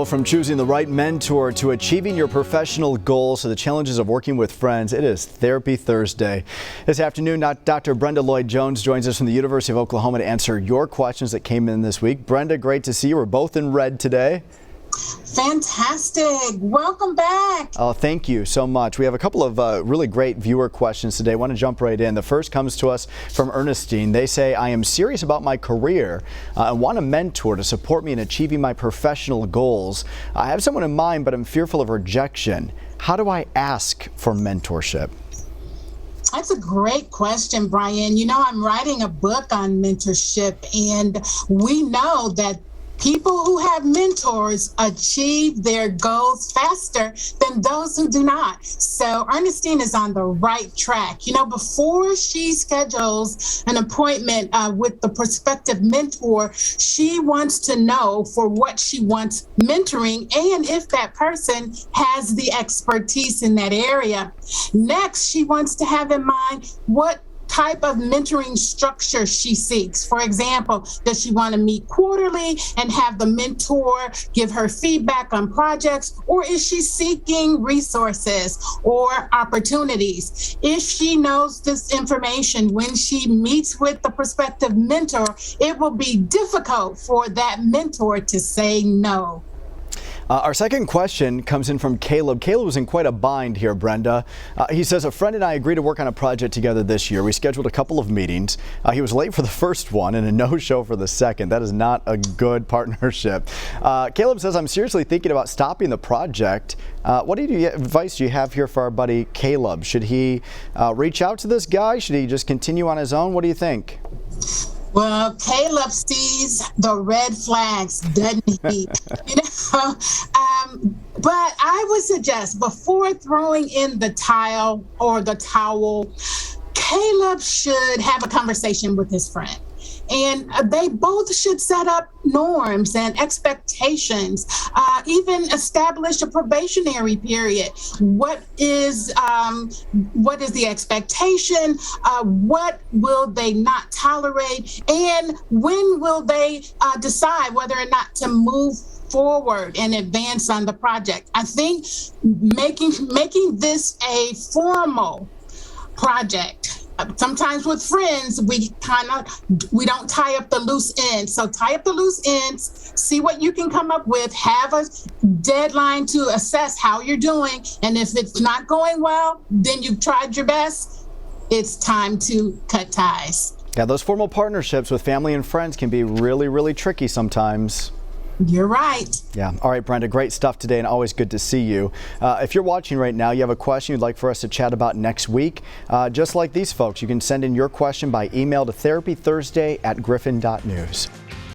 So from choosing the right mentor to achieving your professional goals to the challenges of working with friends, it is Therapy Thursday. This afternoon, Dr. Brenda Lloyd Jones joins us from the University of Oklahoma to answer your questions that came in this week. Brenda, great to see you. We're both in red today. Fantastic. Welcome back. Oh, thank you so much. We have a couple of really great viewer questions today. I want to jump right in. The first comes to us from Ernestine. They say, I am serious about my career and want a mentor to support me in achieving my professional goals. I have someone in mind, but I'm fearful of rejection. How do I ask for mentorship? That's a great question, Brian. You know, I'm writing a book on mentorship, and we know that people who have mentors achieve their goals faster than those who do not. So Ernestine is on the right track. You know, before she schedules an appointment with the prospective mentor, she wants to know for what she wants mentoring and if that person has the expertise in that area. Next, she wants to have in mind what type of mentoring structure she seeks. For example, does she want to meet quarterly and have the mentor give her feedback on projects, or is she seeking resources or opportunities? If she knows this information when she meets with the prospective mentor, it will be difficult for that mentor to say no. Our second question comes in from Caleb. Caleb was in quite a bind here, Brenda. He says, a friend and I agreed to work on a project together this year. We scheduled a couple of meetings. He was late for the first one and a no-show for the second. That is not a good partnership. Caleb says, I'm seriously thinking about stopping the project. What advice do you have here for our buddy Caleb? Should he reach out to this guy? Should he just continue on his own? What do you think? Well, Caleb sees the red flags, doesn't he? But I would suggest before throwing in the tile or the towel, Caleb should have a conversation with his friend. And they both should set up norms and expectations, even establish a probationary period. What is the expectation? What will they not tolerate? And when will they decide whether or not to move forward and advance on the project? I think making this a formal project. Sometimes with friends, we don't tie up the loose ends. So tie up the loose ends, see what you can come up with, have a deadline to assess how you're doing. And if it's not going well, then you've tried your best. It's time to cut ties. Yeah, those formal partnerships with family and friends can be really, really tricky sometimes. You're right. Yeah. All right, Brenda, great stuff today and always good to see you. If you're watching right now, you have a question you'd like for us to chat about next week, just like these folks, you can send in your question by email to therapythursday@griffin.news.